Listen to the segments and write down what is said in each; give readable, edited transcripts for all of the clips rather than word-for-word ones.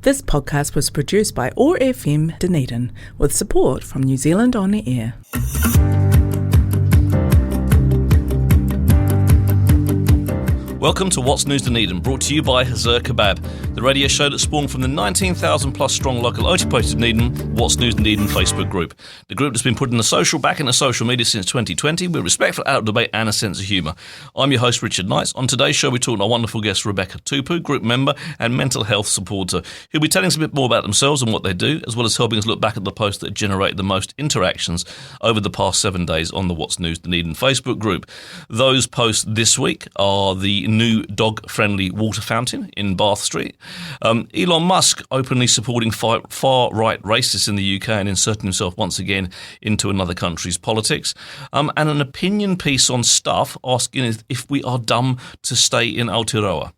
This podcast was produced by OAR FM Dunedin with support from New Zealand On the Air. Welcome to What's News Dunedin, brought to you by Hazur Kebab, the radio show that spawned from the 19,000 plus strong local Otipost Dunedin What's News Dunedin Facebook group. The group that's been put back into social media since 2020 with respectful out debate and a sense of humour. I'm your host Richard Knights. On today's show we talk to our wonderful guest Rebecca Tupu, group member and mental health supporter, who'll be telling us a bit more about themselves and what they do, as well as helping us look back at the posts that generated the most interactions over the past 7 days on the What's News Dunedin Facebook group. Those posts this week are the new dog-friendly water fountain in Bath Street, Elon Musk openly supporting far-right racists in the UK and inserting himself once again into another country's politics, and an opinion piece on Stuff asking if we are dumb to stay in Aotearoa.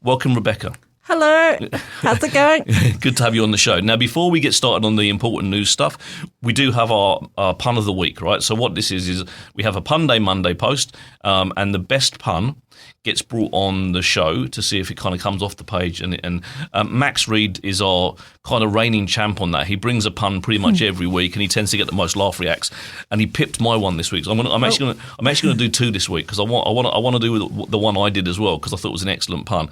Welcome, Rebecca. Hello, how's it going? Good to have you on the show. Now, before we get started on the important news stuff, we do have our pun of the week, right? So what this is we have a Pun Day Monday post, and the best pun gets brought on the show to see if it kind of comes off the page. And Max Reed is our kind of reigning champ on that. He brings a pun pretty much every week, and he tends to get the most laugh reacts. And he pipped my one this week. So I'm actually going to do two this week because I want to do the one I did as well because I thought it was an excellent pun.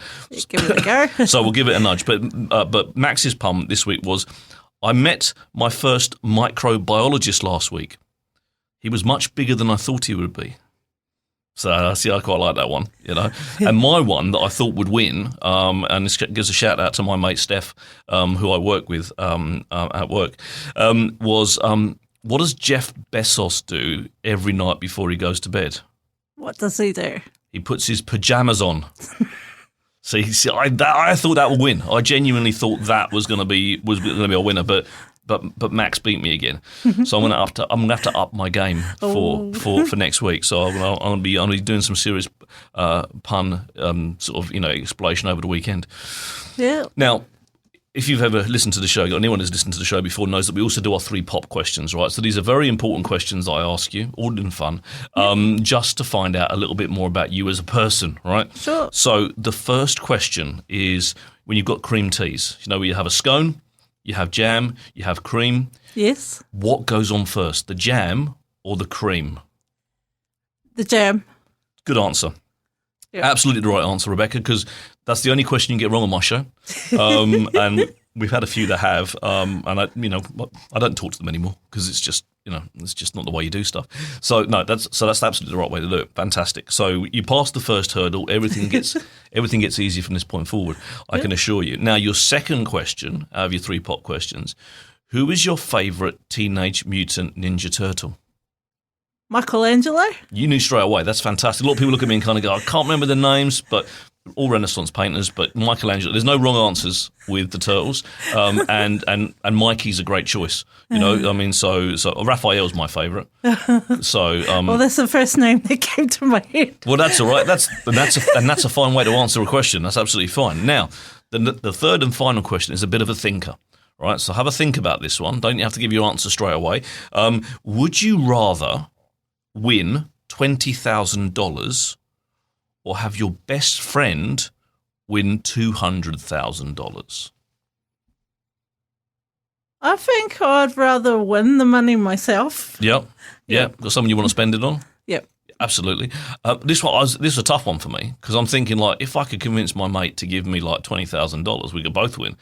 Give it a go. So we'll give it a nudge. But Max's pun this week was, I met my first microbiologist last week. He was much bigger than I thought he would be. So I quite like that one, you know. And my one that I thought would win, and this gives a shout out to my mate Steph, who I work with at work, was what does Jeff Bezos do every night before he goes to bed? What does he do? He puts his pajamas on. See, I thought that would win. I genuinely thought that was going to be a winner, but Max beat me again. So I'm going to have to up my game for next week. So I'm going to be doing some serious pun exploration over the weekend. Yeah. Now, if you've ever listened to the show, anyone who's listened to the show before knows that we also do our 3 pop questions, right? So these are very important questions I ask you, all in fun, just to find out a little bit more about you as a person, right? Sure. So the first question is when you've got cream teas, you know, where you have a scone, you have jam, you have cream. Yes. What goes on first, the jam or the cream? The jam. Good answer. Yep. Absolutely the right answer, Rebecca, because that's the only question you can get wrong on my show. And we've had a few that have, and I don't talk to them anymore because it's just not the way you do stuff. So no, that's absolutely the right way to do it. Fantastic. So you pass the first hurdle, everything gets easier from this point forward. I can assure you. Now your second question out of your 3 pop questions: who is your favourite Teenage Mutant Ninja Turtle? Michelangelo? You knew straight away. That's fantastic. A lot of people look at me and kind of go, I can't remember the names, but all Renaissance painters. But Michelangelo, there's no wrong answers with the turtles. And Mikey's a great choice. You know, I mean, so Raphael's my favourite. So well, that's the first name that came to my head. Well, that's all right. That's a fine way to answer a question. That's absolutely fine. Now, the third and final question is a bit of a thinker. Right, so have a think about this one. Don't you have to give your answer straight away. Would you rather win $20,000 or have your best friend win $200,000? I think I'd rather win the money myself. Yep. Got someone you want to spend it on? Yep. Absolutely. This is a tough one for me because I'm thinking like if I could convince my mate to give me like $20,000, we could both win.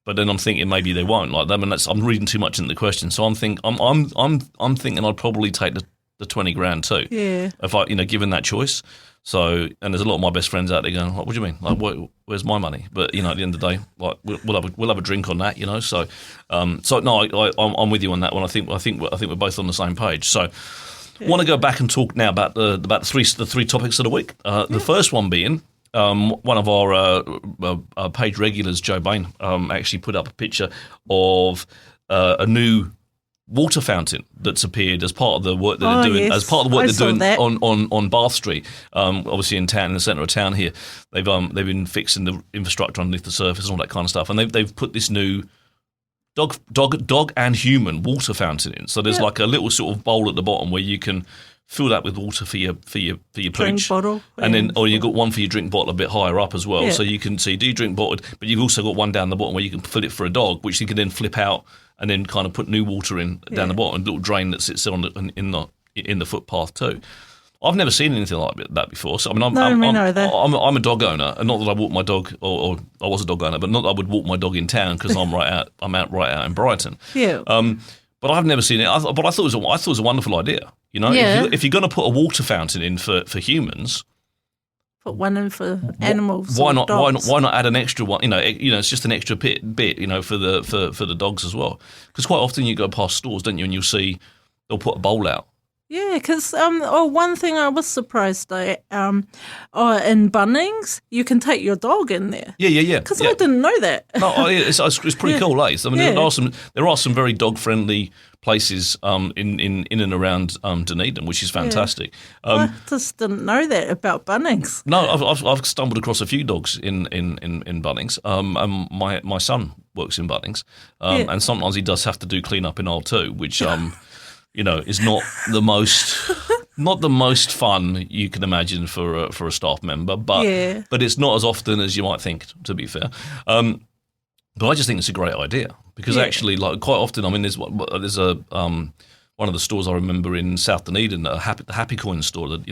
But then I'm thinking maybe they won't. Like, I mean, I'm reading too much into the question. So I'm thinking I'd probably take the 20 grand too. Yeah. If I, given that choice. So, and there's a lot of my best friends out there going, what do you mean? Like, where's my money? But, at the end of the day, like, we'll have a drink on that, So, no, I'm with you on that one. I think we're both on the same page. So, want to go back and talk now about the 3 topics of the week. The first one being, one of our page regulars, Joe Bain, actually put up a picture of a new water fountain that's appeared as part of the work that they're doing. Yes. As part of the work they're doing on Bath Street, obviously in the centre of town here. They've been fixing the infrastructure underneath the surface and all that kind of stuff, and they've put this new dog and human water fountain in. So there's like a little sort of bowl at the bottom where you can fill that with water for your Drink pooch, bottle. and then or you've got one for your drink bottle a bit higher up as well, Yeah. so you do drink bottled, but you've also got one down the bottom where you can fill it for a dog, which you can then flip out and then kind of put new water in down the bottom, a little drain that sits on in the footpath too. I've never seen anything like that before. So I mean, I'm a dog owner, and not that I walk my dog, or I was a dog owner, but not that I would walk my dog in town because I'm right out in Brighton. Yeah. But I've never seen it. But I thought it was a wonderful idea. You know, Yeah. if you're going to put a water fountain in for humans, Put one in for animals. why or not? dogs. Why not add an extra one? You know, it's just an extra bit. You know, for the dogs as well. Because quite often you go past stores, don't you, and you'll see they'll put a bowl out. Yeah, because one thing I was surprised at, in Bunnings, you can take your dog in there. Yeah. Because I didn't know that. No, it's pretty cool, eh? I mean, Yeah. there are some very dog friendly places in and around Dunedin, which is fantastic. I just didn't know that about Bunnings. No, I've stumbled across a few dogs in Bunnings. My son works in Bunnings, and sometimes he does have to do clean up in aisle 2, which is not the most fun you can imagine for a staff member, but it's not as often as you might think, to be fair. But I just think it's a great idea because actually, like quite often, I mean, there's a one of the stores I remember in South Dunedin, the Happy Coin store. That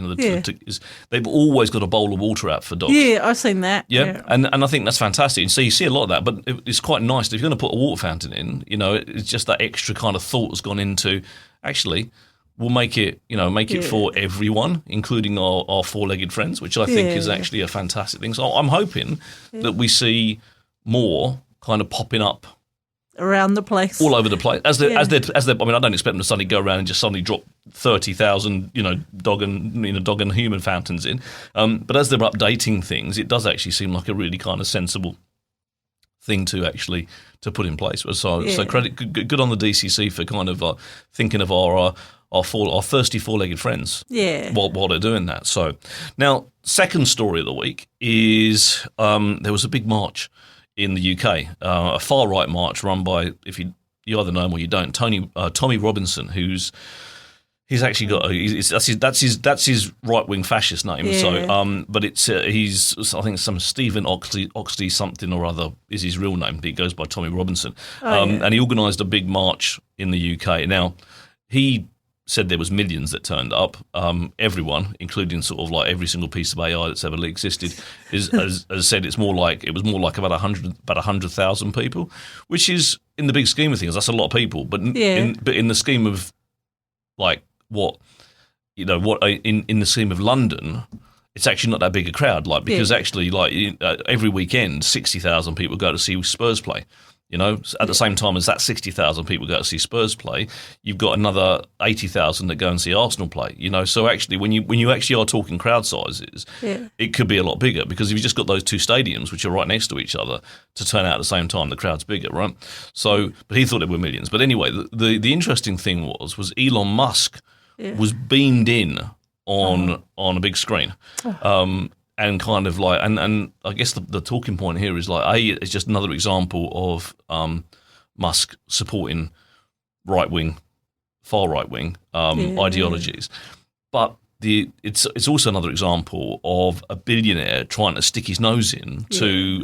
they've always got a bowl of water out for dogs. Yeah, I've seen that. Yeah. And I think that's fantastic. And so you see a lot of that, but it's quite nice if you're going to put a water fountain in. You know, it's just that extra kind of thought has gone into. Actually, we'll make it for everyone, including our four-legged friends, which I think is actually a fantastic thing. So I'm hoping that we see more kind of popping up around the place, all over the place. As they, I mean, I don't expect them to suddenly go around and just suddenly drop 30,000, dog and human fountains in. But as they're updating things, it does actually seem like a really kind of sensible thing to put in place. So credit, good on the DCC for kind of thinking of our thirsty four-legged friends. Yeah. While they're doing that. So now, second story of the week is there was a big march in the UK, a far-right march run by, if you either know him or you don't, Tommy Robinson, he's actually got that's his right-wing fascist name. Yeah. So, but he's I think some Stephen Oxley something or other is his real name. But he goes by Tommy Robinson, and he organised a big march in the UK. Now he said there was millions that turned up. Everyone, including sort of like every single piece of AI that's ever existed, has said it was more like about 100,000 people, which is in the big scheme of things that's a lot of people. But in the scheme of like in the scheme of London, it's actually not that big a crowd. Like because actually every weekend 60,000 people go to see Spurs play. At the same time as that 60,000 people go to see Spurs play, you've got another 80,000 that go and see Arsenal play. So actually, when you actually are talking crowd sizes, it could be a lot bigger because if you've just got those two stadiums which are right next to each other to turn out at the same time, the crowd's bigger, right? So, but he thought there were millions. But anyway, the interesting thing was Elon Musk was beamed in on a big screen. And kind of like, and I guess the talking point here is like, it's just another example of Musk supporting far right wing ideologies, but it's also another example of a billionaire trying to stick his nose in to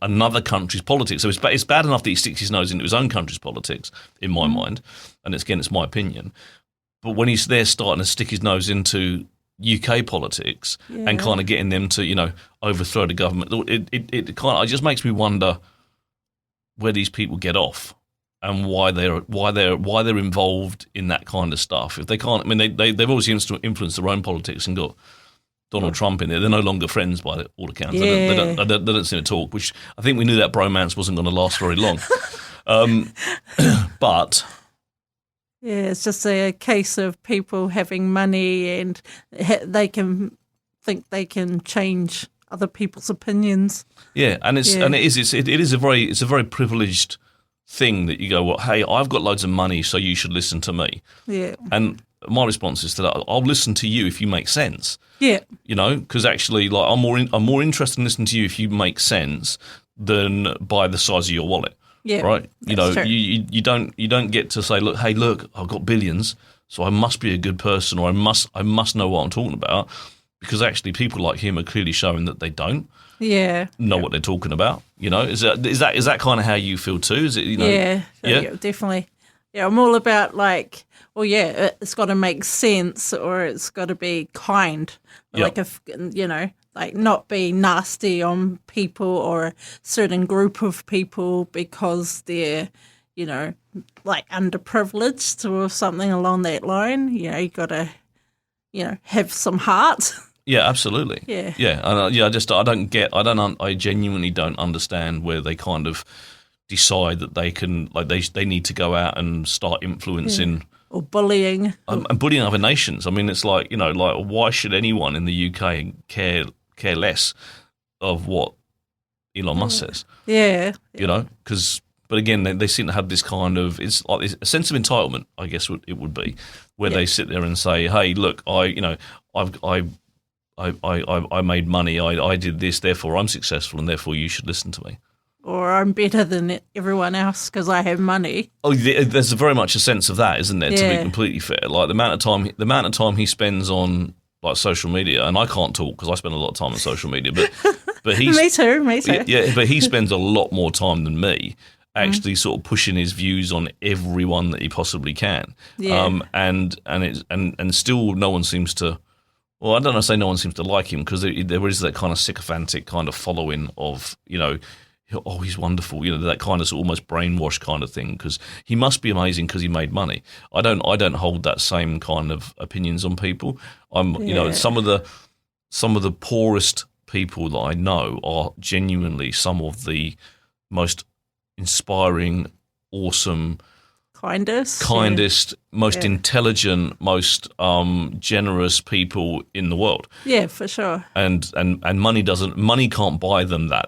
another country's politics. So it's bad enough that he sticks his nose into his own country's politics, in my mind, and it's my opinion. But when he's there starting to stick his nose into UK politics and kind of getting them to overthrow the government, it just makes me wonder where these people get off and why they're involved in that kind of stuff. If they can't, I mean, they've obviously influenced their own politics and got Donald Trump in there. They're no longer friends by all accounts. They don't seem to talk, which I think we knew that bromance wasn't going to last very long. But. Yeah, it's just a case of people having money and they can think they can change other people's opinions. Yeah, and it is a very privileged thing that you go, well, hey, I've got loads of money, so you should listen to me. Yeah. And my response is to that, I'll listen to you if you make sense. Yeah. Because actually, like, I'm more interested in listening to you if you make sense than by the size of your wallet. Yeah, right. You don't get to say, look, I've got billions, so I must be a good person, or I must know what I'm talking about, because actually people like him are clearly showing that they don't know what they're talking about. Is that kind of how you feel too? Is it Yeah, definitely. Yeah, I'm all about it's got to make sense, or it's got to be kind. Like if like not be nasty on people or a certain group of people because they're like underprivileged or something along that line. You got to have some heart. Yeah, absolutely. Yeah. I genuinely don't understand where they kind of decide that they can, like, they need to go out and start influencing or bullying and bullying other nations. I mean, it's like, why should anyone in the UK care less of what Elon Musk says? Yeah. But again, they seem to have this kind of, it's like a sense of entitlement, I guess it would be, where they sit there and say, hey, look, I made money, I did this, therefore I'm successful, and therefore you should listen to me. Or I'm better than everyone else because I have money. Oh, there's very much a sense of that, isn't there? To be completely fair, like the amount of time he spends on like social media, and I can't talk because I spend a lot of time on social media, but he's me too. Yeah, but he spends a lot more time than me actually sort of pushing his views on everyone that he possibly can. Yeah. And still no one seems to. Well, I don't know. Say no one seems to like him because there is that kind of sycophantic kind of following of oh, he's wonderful, that kind of almost brainwash kind of thing, because he must be amazing because he made money. I don't hold that same kind of opinions on people. Some of the poorest people that I know are genuinely some of the most inspiring, awesome, kindest, most intelligent, most generous people in the world. Yeah, for sure. And money can't buy them that.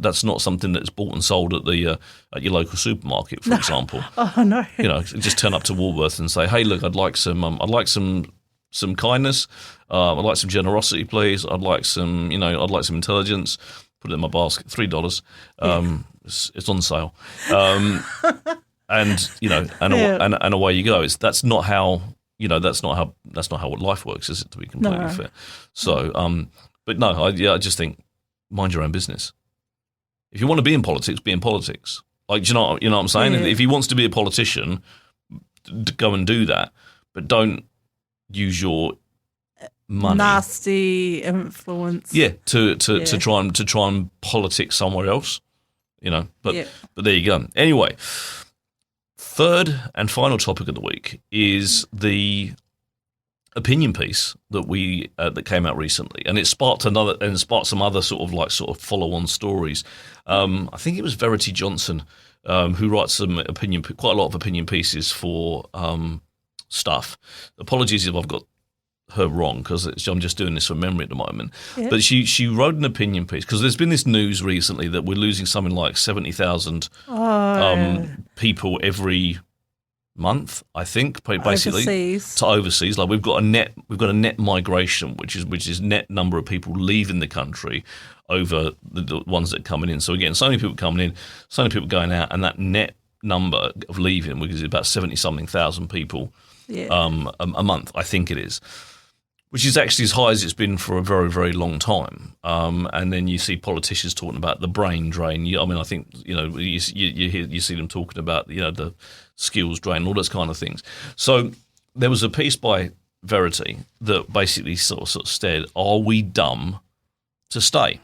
That's not something that's bought and sold at the at your local supermarket, for example. Oh no. Just turn up to Woolworths and say, hey, look, I'd like some kindness. I'd like some generosity, please. I'd like some intelligence. Put it in my basket, $3. It's on sale. And away you go. That's not how life works, is it? To be completely fair. So, but no, I just think mind your own business. If you want to be in politics, be in politics. Like, do you know what I'm saying? Yeah. If he wants to be a politician, go and do that, but don't use your money, nasty influence. Yeah, to try and politics somewhere else. But there you go. Anyway. Third and final topic of the week is the opinion piece that came out recently, and it sparked some other sort of follow-on stories. I think it was Verity Johnson who writes quite a lot of opinion pieces for stuff. Apologies if I've got her wrong, because I'm just doing this from memory at the moment. Yeah. But she wrote an opinion piece because there's been this news recently that we're losing something like 70,000 people every month, I think, basically to overseas. Like we've got a net migration, which is net number of people leaving the country over the ones that are coming in. So again, so many people coming in, so many people going out, and that net number of leaving, which is about 70-something thousand people a month, I think it is. Which is actually as high as it's been for a very, very long time. And then you see politicians talking about the brain drain. I think you see them talking about the skills drain, all those kind of things. So there was a piece by Verity that basically sort of said, "Are we dumb to stay?"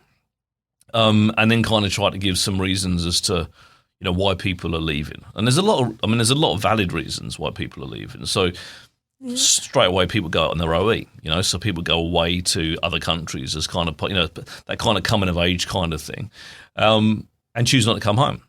And then kind of tried to give some reasons as to why people are leaving. And there's a lot of valid reasons why people are leaving. So. Yeah. Straight away, people go out on their OE, so people go away to other countries as kind of, that kind of coming of age kind of thing, and choose not to come home,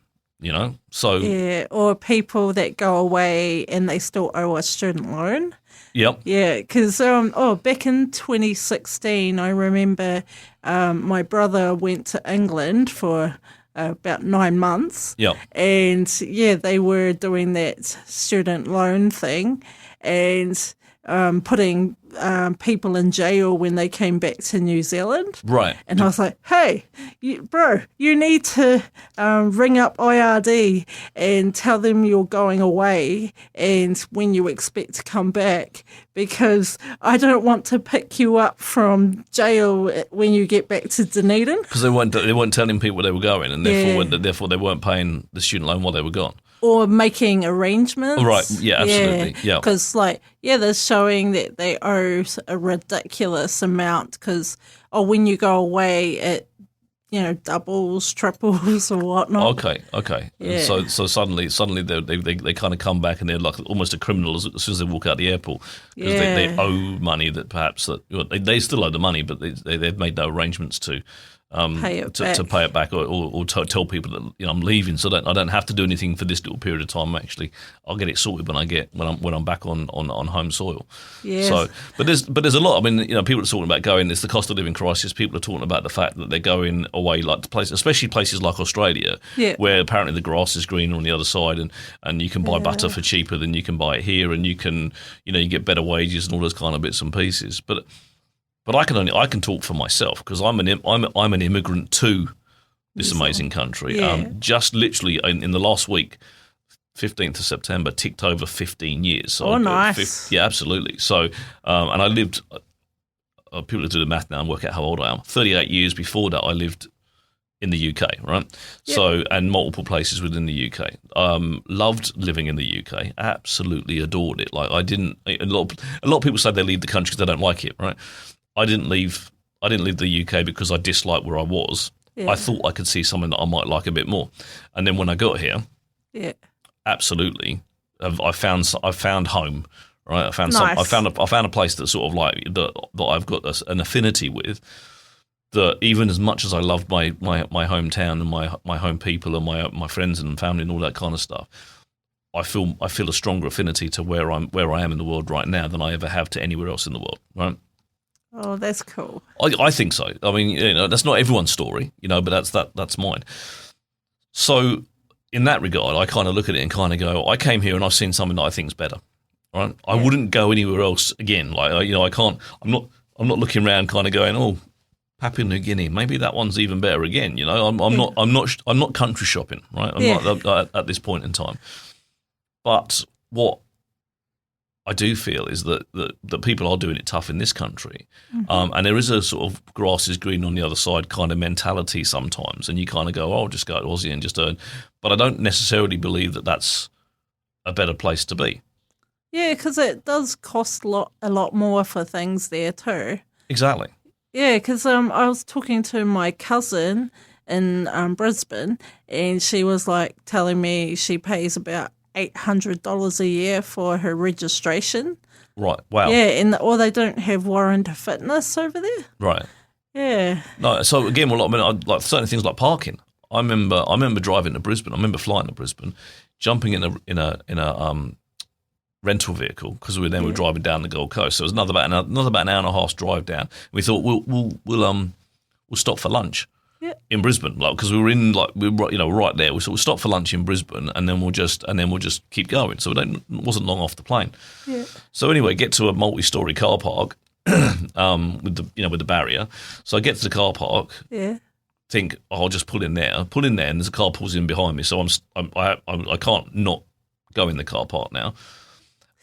so. Yeah, or people that go away and they still owe a student loan. Yep. Yeah, because, back in 2016, I remember my brother went to England for about 9 months. Yep. And, they were doing that student loan thing. And putting people in jail when they came back to New Zealand. Right. And I was like, hey, bro, you need to ring up IRD and tell them you're going away and when you expect to come back, because I don't want to pick you up from jail when you get back to Dunedin. Because they weren't telling people where they were going, and therefore they weren't paying the student loan while they were gone. Or making arrangements. Right, yeah, absolutely, yeah. Because, they're showing that they owe a ridiculous amount because, when you go away, it, doubles, triples or whatnot. Okay. Yeah. And so suddenly they kind of come back and they're like almost a criminal as soon as they walk out the airport because they owe money that perhaps they still owe the money, but they've made no arrangements to pay it back or tell people that I'm leaving, so that I don't have to do anything for this little period of time. Actually, I'll get it sorted when I'm back on home soil. Yes. So, but there's a lot. I mean, people are talking about going. There's the cost of living crisis. People are talking about the fact that they're going away, like to places, especially places like Australia, where apparently the grass is greener on the other side, and you can buy butter for cheaper than you can buy it here, and you can you get better wages and all those kind of bits and pieces. But I can talk for myself because I'm an immigrant to this amazing country. Yeah. Just literally in the last week, 15th of September, ticked over 15 years. So nice. Yeah, absolutely. So and I lived. People do the math now and work out how old I am. 38 years before that, I lived in the UK, right? Yep. So, and multiple places within the UK. Loved living in the UK. Absolutely adored it. Like a lot of people say they leave the country because they don't like it, right? I didn't leave the UK because I disliked where I was. Yeah. I thought I could see something that I might like a bit more. And then when I got here, absolutely, I found home, right? I found a place that sort of like that I've got an affinity with. That even as much as I love my hometown and my home people and my friends and family and all that kind of stuff, I feel a stronger affinity to where I am in the world right now than I ever have to anywhere else in the world, right? Oh, that's cool. I think so. I mean, that's not everyone's story, but that's mine. So in that regard, I kind of look at it and kind of go, I came here and I've seen something that I think is better, right? I wouldn't go anywhere else again. Like, I can't. I'm not looking around, kind of going, oh, Papua New Guinea, maybe that one's even better again. I'm not country shopping, right? I'm not at this point in time. But what I do feel is that people are doing it tough in this country, and there is a sort of grass is green on the other side kind of mentality sometimes, and you kind of go, oh, I'll just go to Aussie and just earn. But I don't necessarily believe that that's a better place to be. Yeah, because it does cost a lot more for things there too. Exactly. Yeah, because I was talking to my cousin in Brisbane, and she was like telling me she pays about $800 a year for her registration. Right. Wow. Yeah, or they don't have warrant of fitness over there. Right. Yeah. No. So again, like certain things like parking. I remember driving to Brisbane. I remember flying to Brisbane, jumping in a rental vehicle because we were driving down the Gold Coast. So it was another about an hour and a half drive down. We thought we'll stop for lunch. Yeah. In Brisbane, because we were right there. So we'll stop for lunch in Brisbane, and then we'll just keep going. So it wasn't long off the plane. Yeah. So anyway, get to a multi-story car park with the barrier. So I get to the car park. Yeah. Think I'll just pull in there, and there's a car pulls in behind me. So I can't not go in the car park now.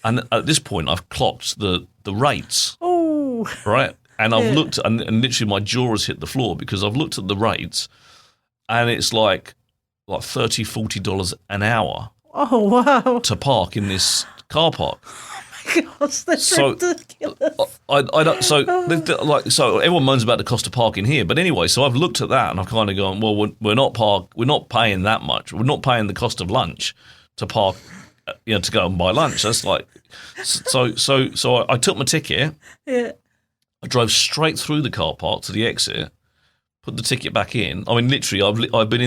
And at this point, I've clocked the rates. Oh. Right. And I've looked, and literally my jaw has hit the floor because I've looked at the rates, and it's like $30, $40 an hour. Oh wow! To park in this car park. Oh my gosh, that's ridiculous. So everyone moans about the cost of parking here, but anyway, so I've looked at that and I've kind of gone, well, we're not paying that much. We're not paying the cost of lunch to park, to go and buy lunch. That's like, so I took my ticket. Yeah. I drove straight through the car park to the exit, put the ticket back in. I mean, literally, I've been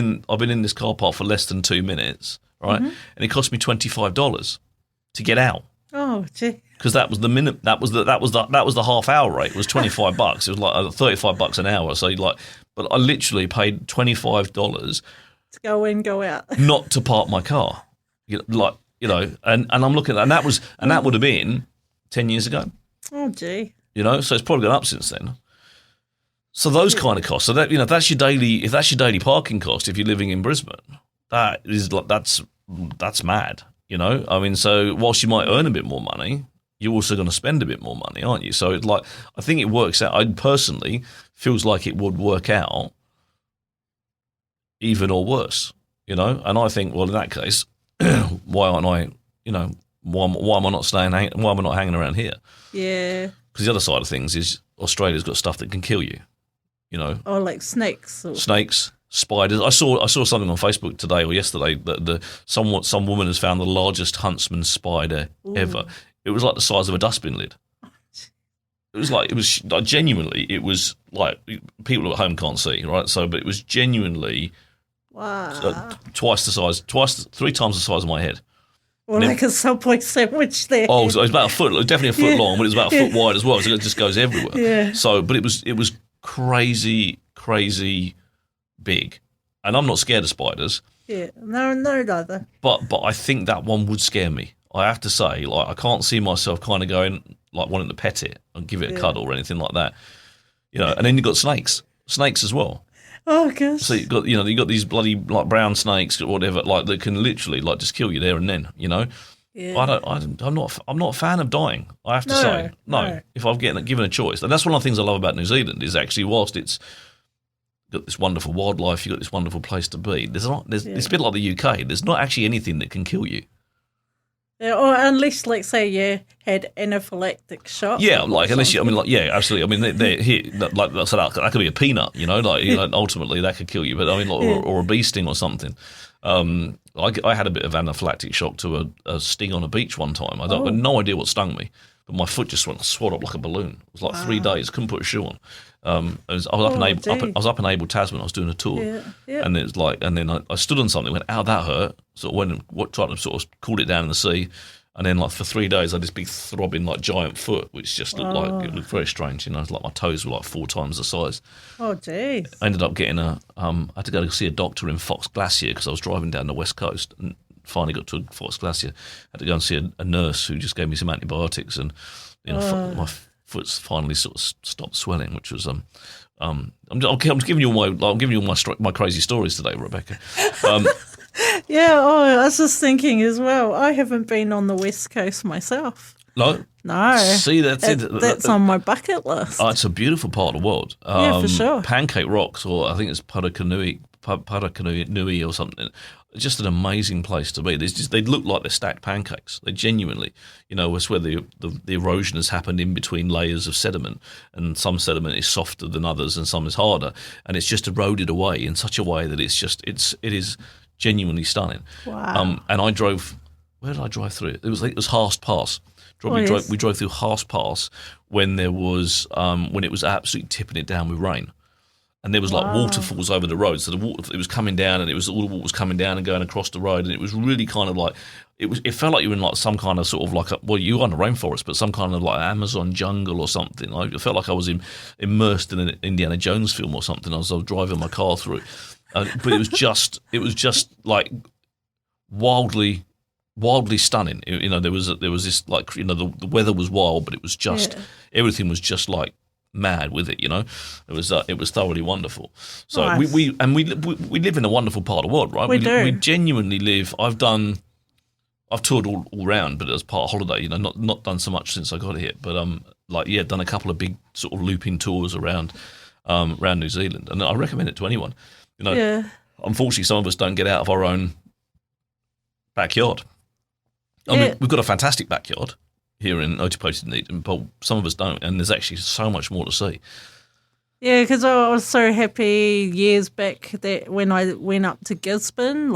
in this car park for less than 2 minutes, right? Mm-hmm. And it cost me $25 to get out. Oh, gee. Because that was the minute. That was the half hour rate. It was $25. It was like $35 an hour. So but I literally paid $25 to go in, go out, not to park my car. And I'm looking at that, and that would have been 10 years ago. Oh, gee. So it's probably gone up since then. So those kind of costs. So that that's your daily. If that's your daily parking cost, if you're living in Brisbane, that's mad. I mean, so whilst you might earn a bit more money, you're also going to spend a bit more money, aren't you? So it's like, I think it works out. I personally feels like it would work out even or worse. And I think, well, in that case, why aren't I? Why am I not staying? Why am I not hanging around here? Yeah. Because the other side of things is Australia's got stuff that can kill you. Oh, like snakes. Snakes, spiders. I saw something on Facebook today or yesterday that some woman has found the largest huntsman spider ever. It was like the size of a dustbin lid. It was like genuinely. It was like people at home can't see, right? So, but it was genuinely three times the size of my head. Or like a Subway sandwich there. Oh, so it was about a foot, definitely a foot long, but it was about a foot wide as well. So it just goes everywhere. Yeah. So, but it was crazy big, and I'm not scared of spiders. Yeah, no, neither. But I think that one would scare me. I have to say, like, I can't see myself kind of going like wanting to pet it and give it a cuddle or anything like that. And then you've got snakes as well. Oh gosh. So you got these bloody like brown snakes or whatever, like that can literally like just kill you there and then. Yeah. I'm not a fan of dying. I have to say no. If I'm given a choice, and that's one of the things I love about New Zealand is actually whilst it's got this wonderful wildlife, you've got this wonderful place to be. It's a bit like the UK. There's not actually anything that can kill you. Yeah, or unless, like, say, you had anaphylactic shock. Yeah, like unless you, I mean, like, yeah, absolutely. I mean, they're here, like so that could be a peanut, ultimately that could kill you. But I mean, or a bee sting or something. I had a bit of anaphylactic shock to a sting on a beach one time. I had no idea what stung me, but my foot just swelled up like a balloon. It was like 3 days, couldn't put a shoe on. I was up in Abel Tasman. I was doing a tour, and it was like, and then I stood on something, went, "Ow, that hurt." So I went and tried to sort of cooled it down in the sea, and then like for 3 days I had this big throbbing like giant foot, which just looked like it looked very strange. It's like my toes were like 4 times the size. Oh, jeez. I ended up getting I had to go to see a doctor in Fox Glacier because I was driving down the west coast and finally got to Fox Glacier. Had to go and see a nurse who just gave me some antibiotics and my foot's finally sort of stopped swelling, which was I'm giving you all my crazy stories today, Rebecca. Yeah, I was just thinking as well. I haven't been on the West Coast myself. No. See, that's on my bucket list. Oh, it's a beautiful part of the world. Yeah, for sure. Pancake Rocks, or I think it's Parakanui or something. Just an amazing place to be. They look like they're stacked pancakes. They genuinely, it's where the erosion has happened in between layers of sediment, and some sediment is softer than others, and some is harder, and it's just eroded away in such a way that it is genuinely stunning. Wow. And I drove. Where did I drive through? It was Haast Pass. We drove through Haast Pass when there was when it was absolutely tipping it down with rain. And there was like waterfalls over the road, so it was coming down, and all the water was coming down and going across the road, and it was really kind of like it felt like you were in like some kind of sort of like you were in a rainforest, but some kind of like Amazon jungle or something. Like, it felt like I was immersed in an Indiana Jones film or something as I was driving my car through. But it was just like wildly stunning. There was this like the weather was wild, but it was just everything was just like mad with it. It was thoroughly wonderful. So nice. we live in a wonderful part of the world, right? We do. We genuinely live. I've toured all around, but as part of holiday, not done so much since I got here, but done a couple of big sort of looping tours around New Zealand, and I recommend it to anyone. Unfortunately, some of us don't get out of our own backyard. I mean, we've got a fantastic backyard here in Tupu, Dunedin, but some of us don't, and there's actually so much more to see. Yeah, because I was so happy years back that when I went up to Gisborne,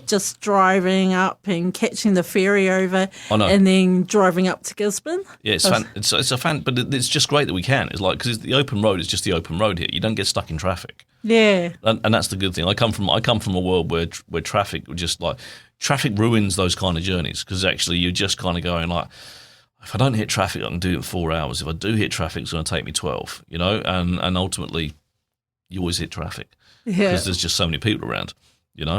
just driving up and catching the ferry over, and then driving up to Gisborne. Yeah, but it's just great that we can. It's like because the open road is just the open road here. You don't get stuck in traffic. Yeah, and that's the good thing. I come from a world where traffic ruins those kind of journeys because actually you're just kind of going like, if I don't hit traffic, I can do it in 4 hours. If I do hit traffic, it's going to take me 12, and ultimately you always hit traffic because there's just so many people around,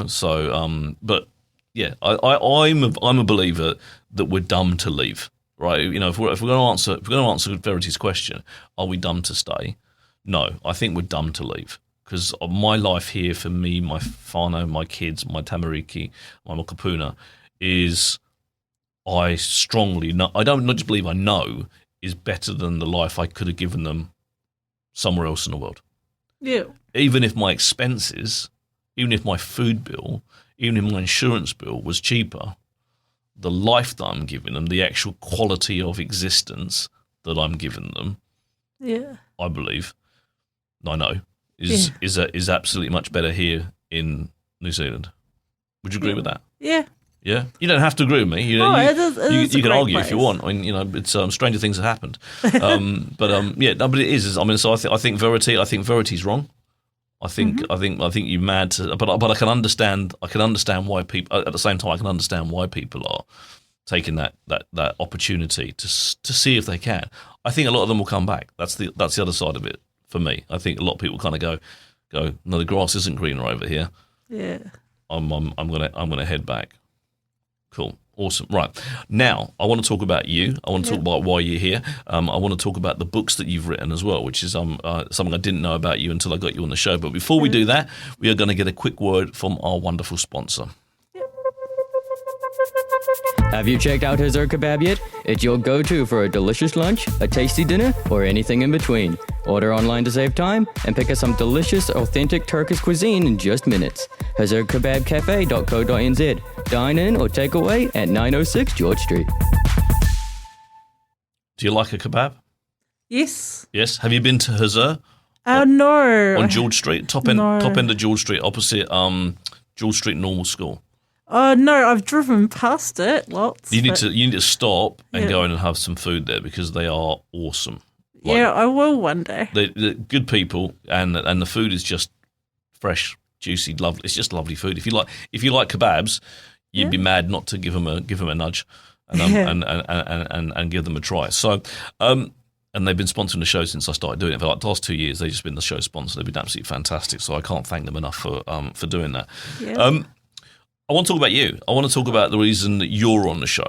So, but yeah, I'm a believer that we're dumb to leave, right? If we're going to answer Verity's question, are we dumb to stay? No, I think we're dumb to leave. Because my life here, for me, my whānau, my kids, my tamariki, my mokapuna, is I strongly know, I don't not just believe I know, is better than the life I could have given them somewhere else in the world. Yeah. Even if my expenses, even if my food bill, even if my insurance bill was cheaper, the life that I'm giving them, the actual quality of existence that I'm giving them, I believe, I know, is absolutely much better here in New Zealand. Would you agree with that? Yeah. Yeah, you don't have to agree with me. You can argue if you want. I mean, it's stranger things have happened. But it is. I mean, so I think Verity's wrong. I think you're mad to, but I can understand. I can understand why people. At the same time, I can understand why people are taking that opportunity to see if they can. I think a lot of them will come back. That's the other side of it for me. I think a lot of people kind of go. No, the grass isn't greener over here. Yeah. I'm gonna head back. Cool. Awesome. Right. Now, I want to talk about you. I want to talk about why you're here. I want to talk about the books that you've written as well, which is something I didn't know about you until I got you on the show. But before we do that, we are going to get a quick word from our wonderful sponsor. Have you checked out Hazur Kebab yet? It's your go-to for a delicious lunch, a tasty dinner, or anything in between. Order online to save time and pick up some delicious, authentic Turkish cuisine in just minutes. HazurKebabCafe.co.nz. Dine in or take away at 906 George Street. Do you like a kebab? Yes. Yes. Have you been to Hazur? No. On George Street, top end of George Street, opposite George Street Normal School. Oh no, I've driven past it lots. You need to stop and go in and have some food there because they are awesome. I will one day. They're good people and the food is just fresh, juicy, lovely. It's just lovely food. If you like kebabs, you'd be mad not to give them a nudge and give them a try. So. And they've been sponsoring the show since I started doing it. For like the last 2 years, they've just been the show sponsor. They've been absolutely fantastic. So I can't thank them enough for doing that. Yeah. I want to talk about you. I want to talk about the reason that you're on the show.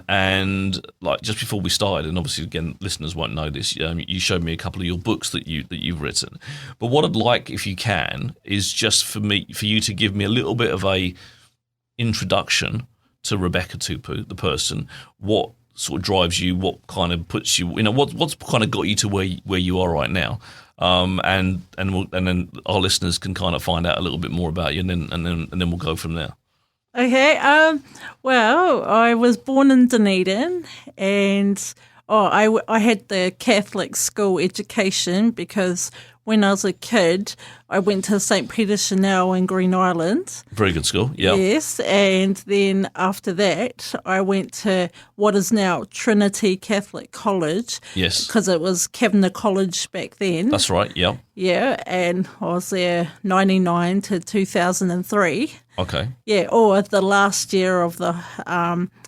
And like just before we started, and obviously again, listeners won't know this. You showed me a couple of your books that you've written. But what I'd like, if you can, is just for you to give me a little bit of a introduction to Rebecca Tupu, the person. What sort of drives you? What kind of puts you? What's kind of got you to where you are right now? And then our listeners can kind of find out a little bit more about you, and then we'll go from there. Okay. Well, I was born in Dunedin, and I had the Catholic school education because when I was a kid, I went to St. Peter Chanel in Green Island. Very good school, yeah. Yes, and then after that, I went to what is now Trinity Catholic College. Yes. Because it was Kavanagh College back then. That's right, yeah. Yeah, and I was there 99 to 2003. Okay. Yeah, or the last year of the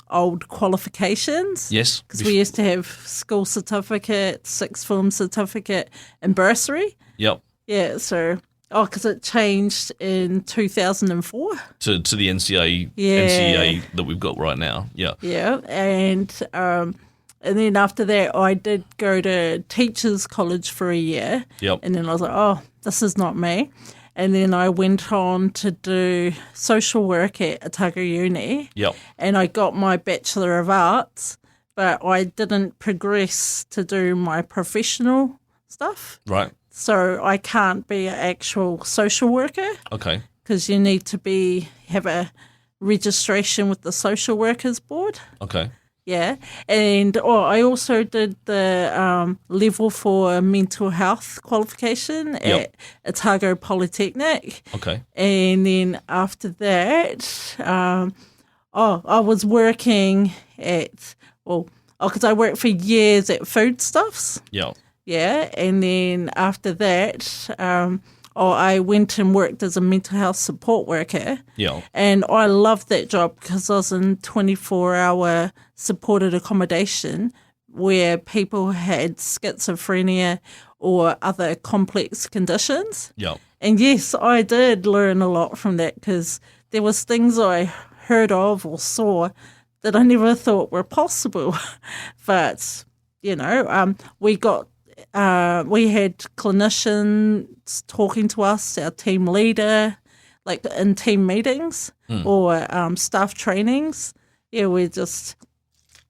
old qualifications. Yes. Because we used to have school certificate, sixth form certificate, and bursary. Yep. Yeah, so, because it changed in 2004. To the NCA that we've got right now, yeah. Yeah, and then after that, I did go to Teachers College for a year. Yep. And then I was like, this is not me. And then I went on to do social work at Otago Uni. Yep. And I got my Bachelor of Arts, but I didn't progress to do my professional stuff. Right. So I can't be an actual social worker. Okay. Because you need to have a registration with the Social Workers Board. Okay. Yeah, and I also did the level 4 mental health qualification at Otago Polytechnic. Okay. And then after that, I was working because I worked for years at Foodstuffs. Yeah. Yeah, and then after that, I went and worked as a mental health support worker. Yeah. And I loved that job because I was in 24-hour supported accommodation where people had schizophrenia or other complex conditions. Yeah. And yes, I did learn a lot from that because there was things I heard of or saw that I never thought were possible. But, we had clinicians talking to us, our team leader, like in team meetings or staff trainings. Yeah, we just,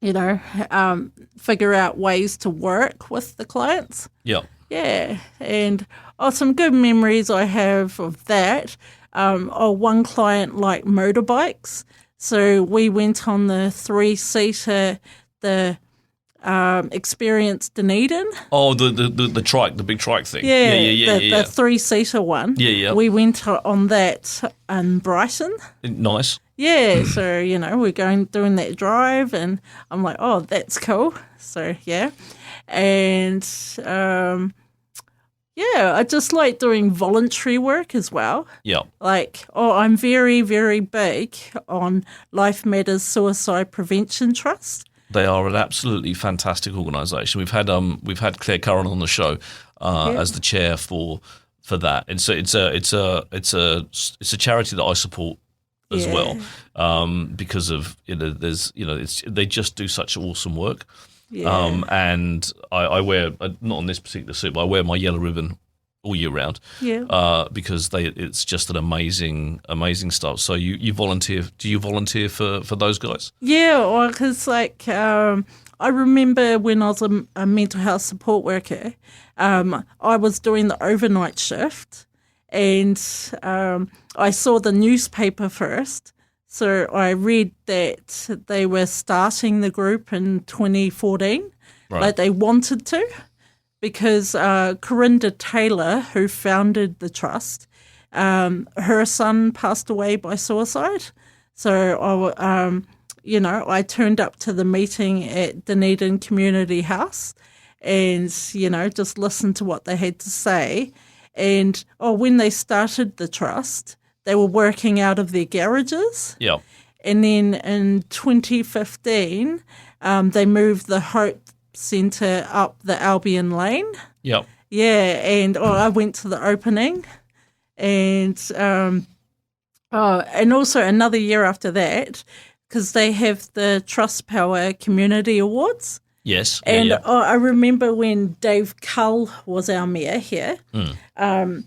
figure out ways to work with the clients. Yeah. Yeah, and some good memories I have of that. One client liked motorbikes, so we went on the 3-seater, the Experience Dunedin. Oh, the trike, the big trike thing. Yeah, yeah. The 3-seater one. Yeah. We went on that in Brighton. Nice. Yeah, so, we're doing that drive, and I'm like, oh, that's cool. So, yeah. And, I just like doing voluntary work as well. Yeah. Like, I'm very, very big on Life Matters Suicide Prevention Trust. They are an absolutely fantastic organisation. We've had Claire Curran on the show as the chair for that, and so it's a charity that I support as well, because of they just do such awesome work. Yeah. And I wear, not on this particular suit, but I wear my yellow ribbon all year round. Yeah. Because it's just an amazing stuff. So you volunteer? Do you volunteer for those guys? Yeah, because I remember when I was a mental health support worker, I was doing the overnight shift, and I saw the newspaper first. So I read that they were starting the group in 2014, Right. like they wanted to, because Corinda Taylor, who founded the trust, her son passed away by suicide. So I turned up to the meeting at Dunedin Community House, and just listened to what they had to say. And when they started the trust, they were working out of their garages. Yeah. And then in 2015, they moved the Hope Centre up the Albion Lane. Yeah. Yeah, and I went to the opening. And and also another year after that, because they have the Trust Power Community Awards. Yes. And yeah. I remember when Dave Cull was our mayor here, I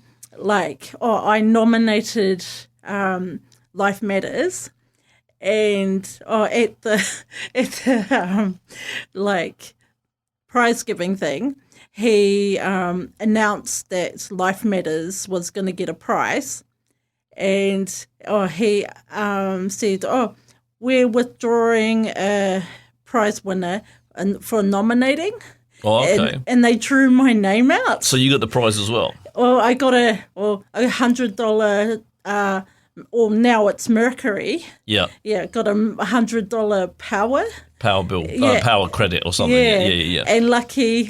nominated Life Matters, and at the prize giving thing, he announced that Life Matters was going to get a prize, and he said, we're withdrawing a prize winner for nominating. Oh, okay. And they drew my name out. So you got the prize as well? Well, I got a $100, now it's Mercury. Yeah. Yeah, got a $100 Power bill, Yeah. power credit or something. Yeah. And lucky,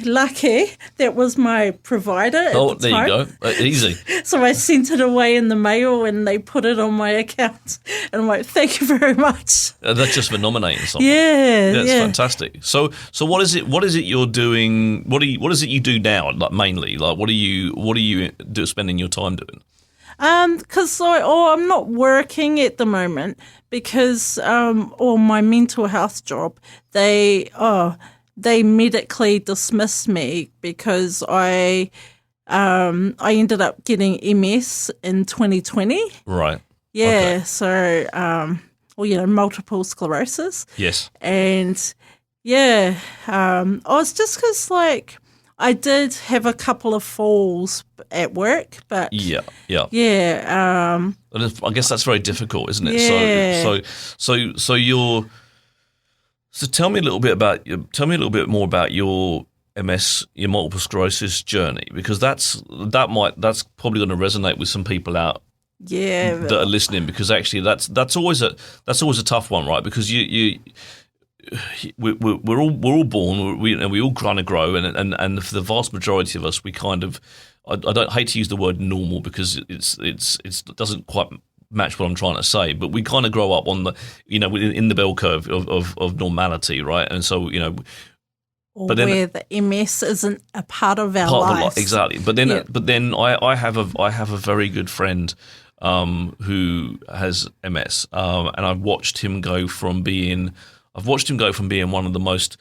that was my provider at the There time. you go. Easy. So I sent it away in the mail, and they put it on my account. And I'm like, thank you very much. That's just for nominating something. Yeah, That's yeah. fantastic. So what is it you're doing? What is it you do now? Like mainly, like what do you spending your time doing? Because I'm not working at the moment because my mental health job, they medically dismissed me because I ended up getting MS in 2020. Right. Yeah. Okay. So multiple sclerosis. Yes. And yeah, it's just because I did have a couple of falls at work, but Yeah. yeah. I guess that's very difficult, isn't it? Yeah. So tell me a little bit more about your MS, your multiple sclerosis journey, because that's probably going to resonate with some people out Yeah, that are listening, because actually that's always a tough one, right? Because we're all born, we all kind of grow, and for the vast majority of us, we kind of, I don't hate to use the word normal because it doesn't quite match what I'm trying to say, but we kind of grow up on the in the bell curve of normality, right? And so but then, where the MS isn't a part of our lives. Exactly. But then I have a very good friend who has MS, and I've watched him go from being I've watched him go from being one of the most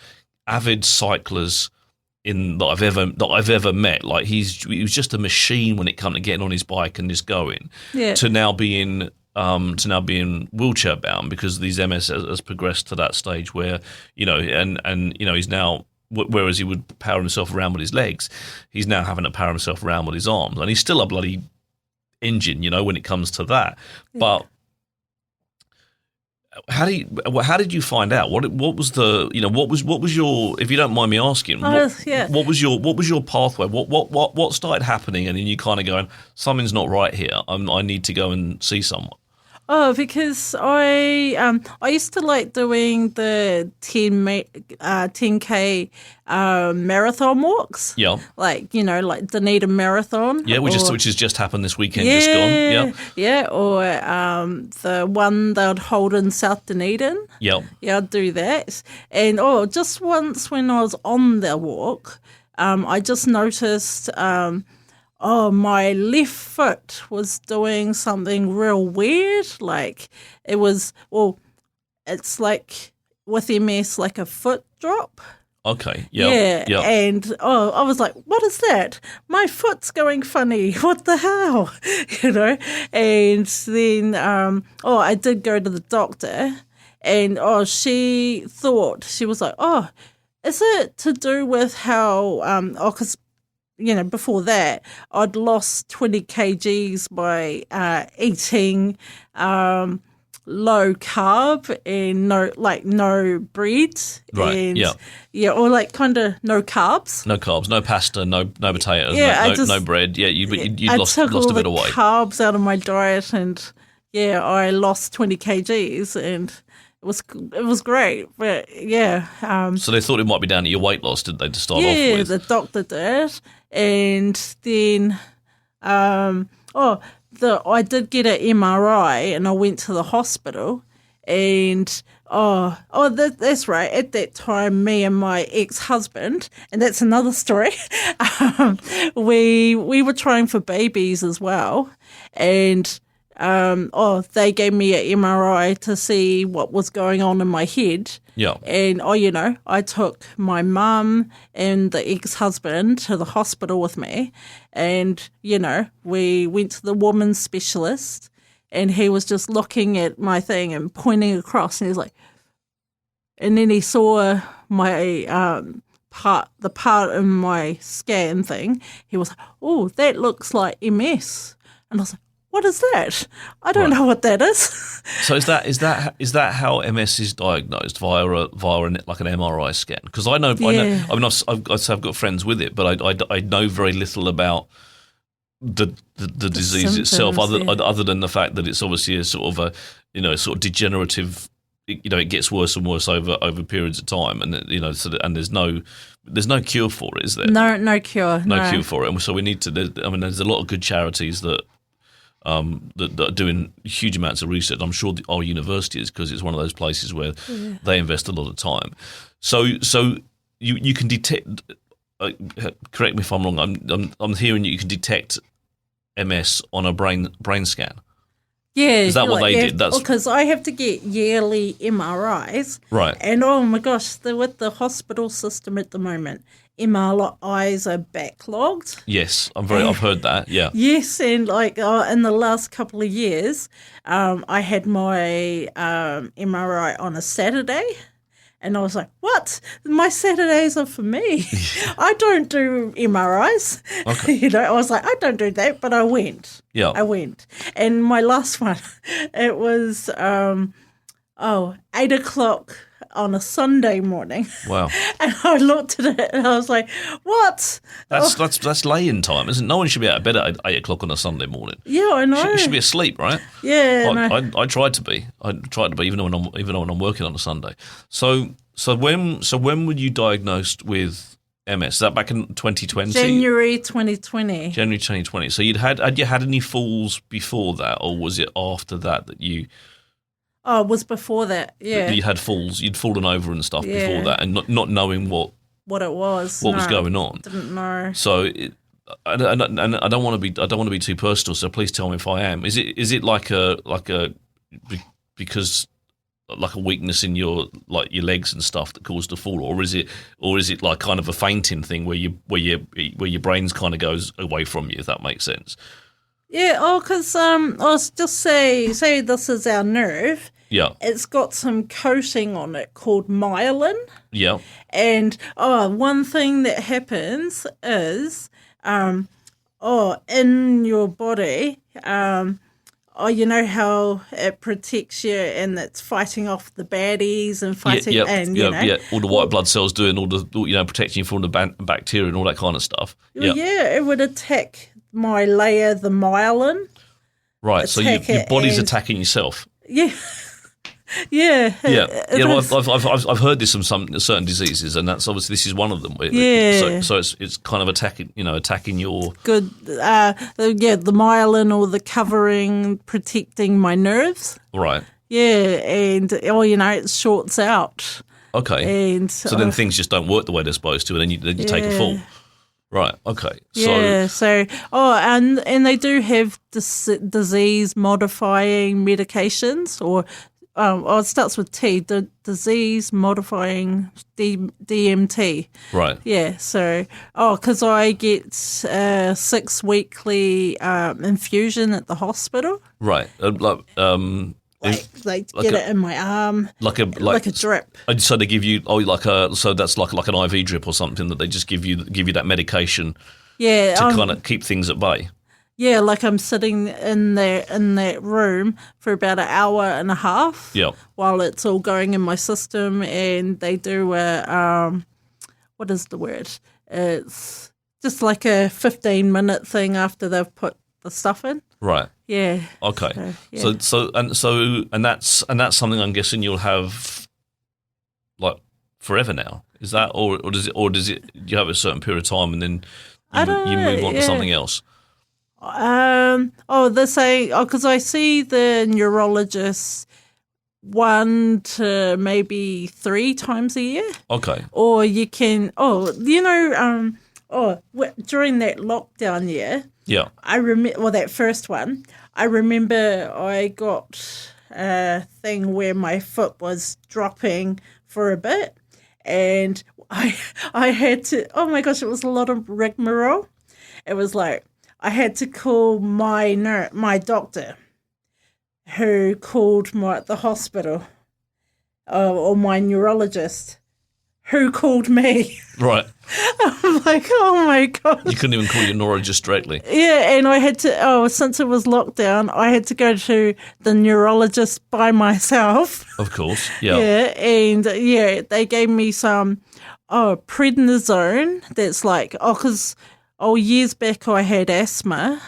avid cyclers that I've ever met. Like he was just a machine when it came to getting on his bike and just going. Yeah. To now being wheelchair bound because these MS has progressed to that stage where and he's now, whereas he would power himself around with his legs, he's now having to power himself around with his arms, and he's still a bloody engine, when it comes to that. Yeah. But how did you find out? What was your, if you don't mind me asking, what was your pathway? What started happening, and then you kind of going, something's not right here. I need to go and see someone. Oh, because I used to like doing the 10K marathon walks. Yeah. Like Dunedin Marathon. Yeah, which has just happened this weekend, just gone. Yeah. Yeah, or the one they'd hold in South Dunedin. Yeah. Yeah, I'd do that. And just once when I was on the walk, I just noticed my left foot was doing something real weird. Like it was, it's like with MS, like a foot drop. Okay. Yeah. And I was like, what is that? My foot's going funny. What the hell? And then, I did go to the doctor, and she thought, she was like, is it to do with how, because before that, I'd lost 20 kgs by eating low carb and no bread. Right, and, yeah. Yeah, or like kind of no carbs. No carbs, no pasta, no potatoes, yeah, no bread. Yeah, you lost a bit of weight. I took carbs out of my diet, and I lost 20 kgs, and it was great. But so they thought it might be down to your weight loss, did they, to start off with? Yeah, the doctor did. And then, I did get an MRI, and I went to the hospital, and that's right. At that time, me and my ex-husband, and that's another story. We were trying for babies as well, and they gave me an MRI to see what was going on in my head. Yeah. And, I took my mum and the ex-husband to the hospital with me. And, we went to the woman's specialist, and he was just looking at my thing and pointing across. And he was like, and then he saw my the part in my scan thing. He was like, oh, that looks like MS. And I was like, what is that? I don't know what that is. So is that how MS is diagnosed via like an MRI scan? Because I know. I've got friends with it, but I know very little about the disease itself, other than the fact that it's obviously a sort of sort of degenerative. It gets worse and worse over periods of time, and and there's no cure for it, is there? No cure. No cure for it, and so we need to. There's a lot of good charities that are doing huge amounts of research. I'm sure our university is, because it's one of those places where they invest a lot of time. So you can detect. Correct me if I'm wrong. I'm hearing you can detect MS on a brain scan. Yeah, is that what they did? That's because I have to get yearly MRIs, right? And oh my gosh, with the hospital system at the moment, MRIs are backlogged. Yes, I've heard that. Yeah. Yes, and in the last couple of years, I had my MRI on a Saturday. And I was like, what? My Saturdays are for me. I don't do MRIs. Okay. I was like, I don't do that, but I went. Yeah. I went. And my last one, it was 8 o'clock on a Sunday morning. Wow. And I looked at it and I was like, what? That's lay-in time, isn't it? No one should be out of bed at 8 o'clock on a Sunday morning. Yeah, I know. You should be asleep, right? Yeah. I tried to be. Even when I'm working on a Sunday. So when were you diagnosed with MS? Is that back in 2020? January 2020. January 2020. So had you had any falls before that, or was it after that you? Oh, it was before that, yeah. You had falls, you'd fallen over and stuff before that, and not knowing what it was, what was going on. Didn't know. So, I don't want to be too personal. So please tell me if I am. Is it like a because like a weakness in your legs and stuff that caused the fall, or is it like kind of a fainting thing where your brains kind of goes away from you, if that makes sense? Yeah, because I was just say this is our nerve. Yeah. It's got some coating on it called myelin. Yeah. And one thing that happens is in your body, you know how it protects you and it's fighting off the baddies and fighting all the white blood cells doing all the protecting you from the bacteria and all that kind of stuff. Yeah, it would attack my layer, the myelin. Right, so your body's attacking yourself. Yeah. Yeah. Well, I've heard this from some certain diseases, and that's obviously this is one of them. So it's kind of attacking your good. The myelin or the covering protecting my nerves. Right. Yeah, and it shorts out. Okay. And so then things just don't work the way they're supposed to, and then you take a fall. Right. Okay. And they do have disease modifying medications, or it starts with T, the disease modifying DMT. Right. Yeah. So because I get 6 weekly infusion at the hospital. Right. They get it in my arm, like a drip. So they give you so that's like an IV drip or something that they just give you that medication. Yeah, to kind of keep things at bay. Yeah, like I'm sitting in that room for about an hour and a half. Yeah. While it's all going in my system, and they do a what is the word? It's just like a 15-minute thing after they've put the stuff in. Right. Yeah. Okay. So that's something I'm guessing you'll have like forever now. Is that or does it you have a certain period of time and then you move on to something else? They're saying because I see the neurologist 1 to maybe 3 times a year. Okay. Or you can during that lockdown year. Yeah. I remember that first one. I remember I got a thing where my foot was dropping for a bit, and I had to. Oh my gosh, it was a lot of rigmarole. It was like I had to call my doctor, who called the hospital, or my neurologist, who called me. Right. I'm like, oh my God. You couldn't even call your neurologist directly. Yeah, and I had to, since it was lockdown, I had to go to the neurologist by myself. Of course, yeah. Yeah, and they gave me some prednisone that's like, because years back I had asthma.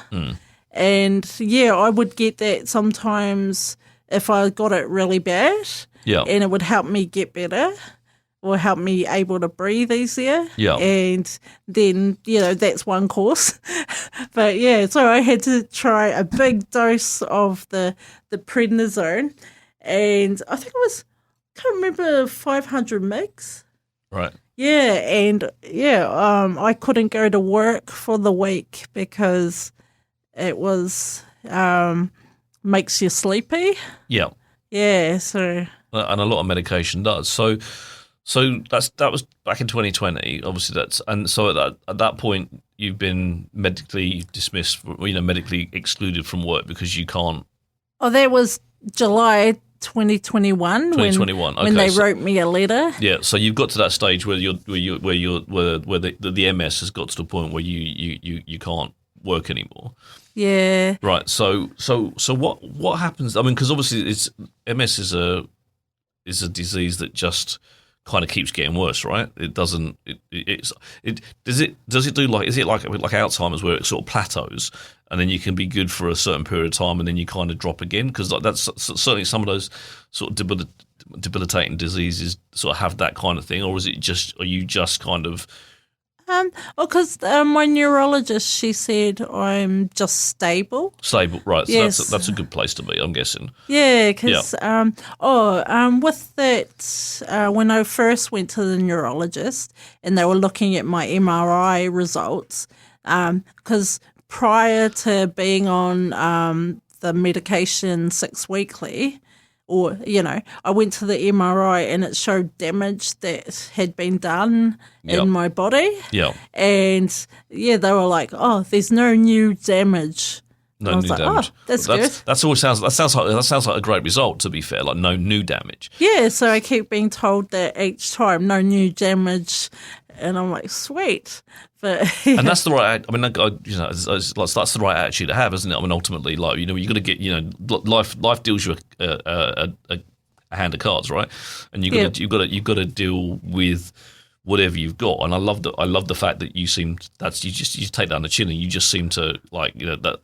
And I would get that sometimes if I got it really bad. Yeah. And it would help me get better. Or help me able to breathe easier. Yeah. And then, that's one course. But so I had to try a big dose of the prednisone. And I think it was, can't remember, 500 mgs. Right. Yeah. And I couldn't go to work for the week because it was, makes you sleepy. Yeah. Yeah. So. And a lot of medication does. So that was back in 2020. Obviously, at that point you've been medically dismissed, medically excluded from work because you can't. Oh, that was July 2021. 2021. When they wrote me a letter. Yeah, so you've got to that stage where the MS has got to the point where you can't work anymore. Yeah. Right. So what happens? I mean, because obviously MS is a disease that just kind of keeps getting worse, right? It doesn't. Does it do like? Is it like Alzheimer's where it sort of plateaus and then you can be good for a certain period of time and then you kind of drop again? Because that's certainly some of those sort of debilitating diseases sort of have that kind of thing, or is it just? Are you just kind of? Because my neurologist, she said I'm just stable. Stable, right? Yes. So that's a good place to be, I'm guessing. Yeah, because with that, when I first went to the neurologist and they were looking at my MRI results, because prior to being on the medication 6 weekly, or, I went to the MRI and it showed damage that had been done in my body. Yeah. And, they were like, oh, there's no new damage. No I was new like, damage. Oh, that's good. That sounds like a great result, to be fair, like no new damage. Yeah, so I keep being told that each time, no new damage. And I'm like, sweet. But and that's the right. I mean, that's the right attitude to have, isn't it? I mean, ultimately, like you got to get, life deals you a hand of cards, right? And you've got to deal with whatever you've got. And I love the fact that you take that on the chin, and you just seem to like, that.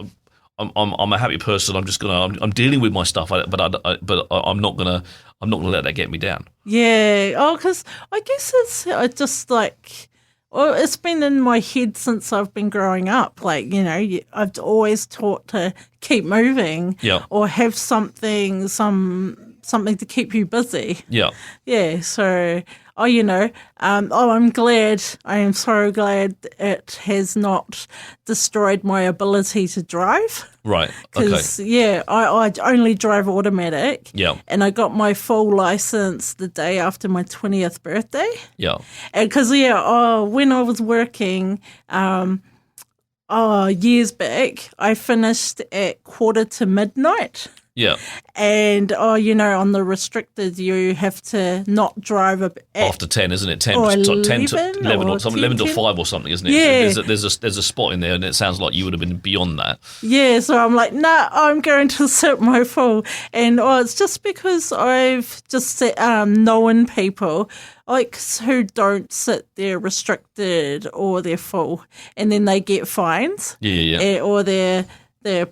I'm a happy person. I'm dealing with my stuff, but I'm not gonna let that get me down. Yeah. Oh, because I guess it's just like, well, it's been in my head since I've been growing up. Like, I've always taught to keep moving, or have something to keep you busy. Yeah. Yeah. So, I'm glad. I am so glad it has not destroyed my ability to drive. Right. Because, I only drive automatic. Yeah. And I got my full license the day after my 20th birthday. Yeah. And because, when I was working years back, I finished at midnight. Yeah. And, on the restricted, you have to not drive after 10, isn't it? 10 or 10 to 11 or something, 11 to 5 or something, isn't it? Yeah. So there's a spot in there, and it sounds like you would have been beyond that. Yeah, so I'm like, nah, I'm going to sit my full. And it's just because I've just known people who don't sit their restricted or their full, and then they get fines. Yeah. Or they're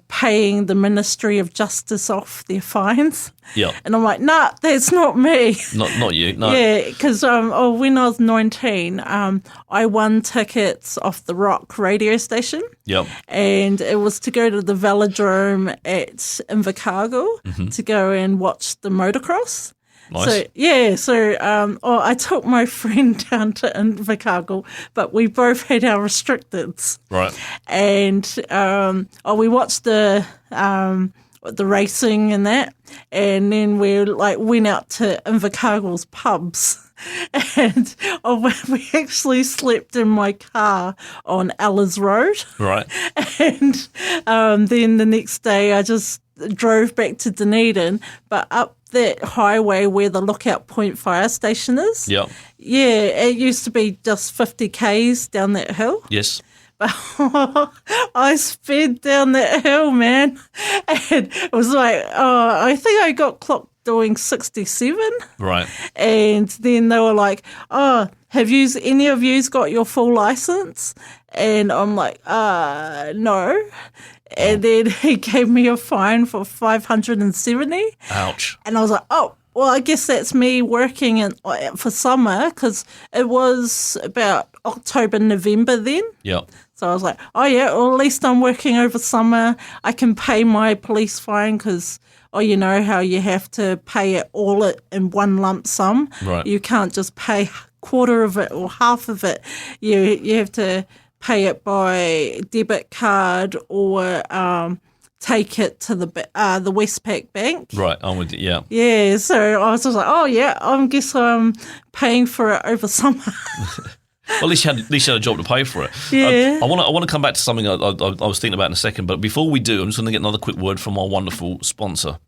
paying the Ministry of Justice off their fines. Yeah. And I'm like, nah, that's not me. Not you, no. Yeah, because when I was 19, I won tickets off the Rock radio station. Yep. And it was to go to the velodrome at Invercargill to go and watch the motocross. Nice. So I took my friend down to Invercargill, but we both had our restricteds. Right. And we watched the racing and that, and then we went out to Invercargill's pubs. And we actually slept in my car on Ellis Road. Right. And then the next day I just drove back to Dunedin, but up that highway where the Lookout Point fire station is. Yeah. Yeah, it used to be just 50 k's down that hill. Yes. But I sped down that hill, man. And it was like, I think I got clocked doing 67. Right. And then they were like, have any of you got your full license? And I'm like, no. And then he gave me a fine for $570. Ouch. And I was like, well, I guess that's me working for summer, because it was about October, November then. Yeah. So I was like, well, at least I'm working over summer. I can pay my police fine because, you know how you have to pay it all in one lump sum. Right. You can't just pay quarter of it or half of it. You have to pay it by debit card or take it to the Westpac Bank. Right, I'm with you, yeah. Yeah, so I was just like, I guess I'm paying for it over summer. Well, at least you had a job to pay for it. Yeah. I want to come back to something I was thinking about in a second, but before we do, I'm just going to get another quick word from our wonderful sponsor.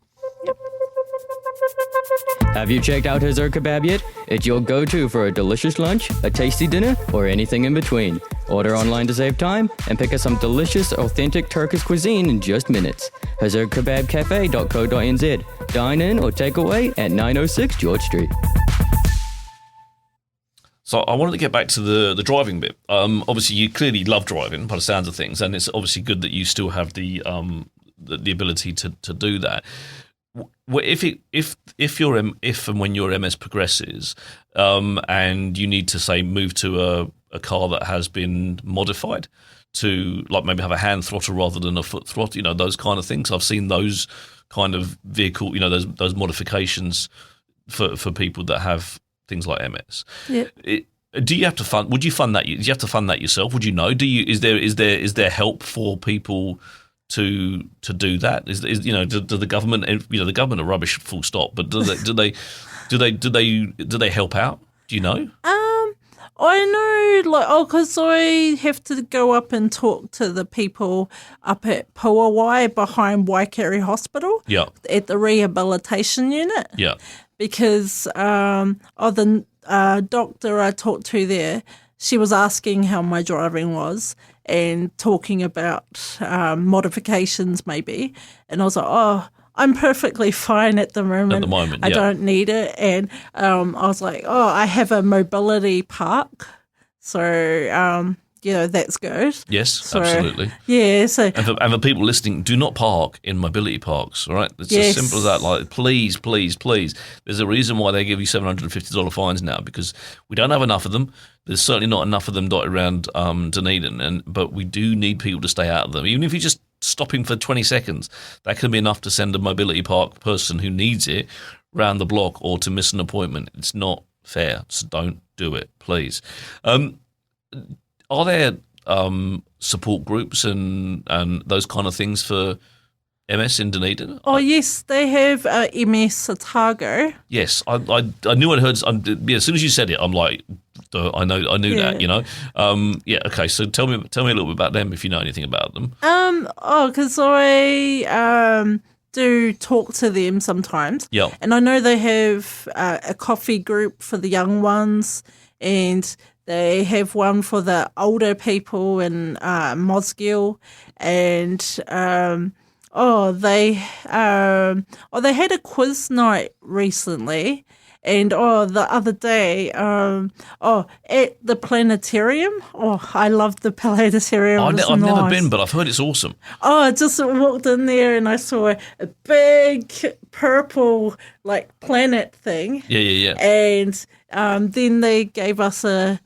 Have you checked out Hazur Kebab yet? It's your go-to for a delicious lunch, a tasty dinner, or anything in between. Order online to save time and pick up some delicious, authentic Turkish cuisine in just minutes. HazurKebabCafe.co.nz. Dine in or take away at 906 George Street. So I wanted to get back to the driving bit. Obviously, you clearly love driving by the sounds of things, and it's obviously good that you still have the ability to do that. If and when your MS progresses, and you need to say move to a car that has been modified to like maybe have a hand throttle rather than a foot throttle, those kind of things. I've seen those kind of vehicle, those modifications for people that have things like MS. Yeah. Do you have to fund? Would you fund that? Do you have to fund that yourself? Would you know? Is there help for people to do that? Is do the government, the government are rubbish, full stop. But do they help out? Do you know? I know, because I have to go up and talk to the people up at Puawai behind Waikari Hospital. Yeah. At the rehabilitation unit. Yeah. Because the doctor I talked to there, she was asking how my driving was and talking about modifications maybe. And I was like, oh, I'm perfectly fine at the moment. At the moment, I don't need it. And I was like, oh, I have a mobility park. So, that's good. Yes, so, absolutely. Yeah. So, and for people listening, do not park in mobility parks, all right? It's as simple as that. Like, please, please, please. There's a reason why they give you $750 fines now, because we don't have enough of them. There's certainly not enough of them dotted around Dunedin, but we do need people to stay out of them. Even if you're just stopping for 20 seconds, that can be enough to send a mobility park person who needs it round the block or to miss an appointment. It's not fair, so don't do it, please. Are there support groups and those kind of things for MS in Dunedin? Oh, yes, they have MS Otago. Yes, I knew I'd heard. As soon as you said it, I'm like, I knew that. Okay. So tell me a little bit about them if you know anything about them. Because I do talk to them sometimes. Yeah. And I know they have a coffee group for the young ones, and they have one for the older people in Mosgiel, and they had a quiz night recently, and the other day at the planetarium. Oh, I love the planetarium. I've never been, but I've heard it's awesome. Oh, I just walked in there and I saw a big purple planet thing. Yeah. And then they gave us a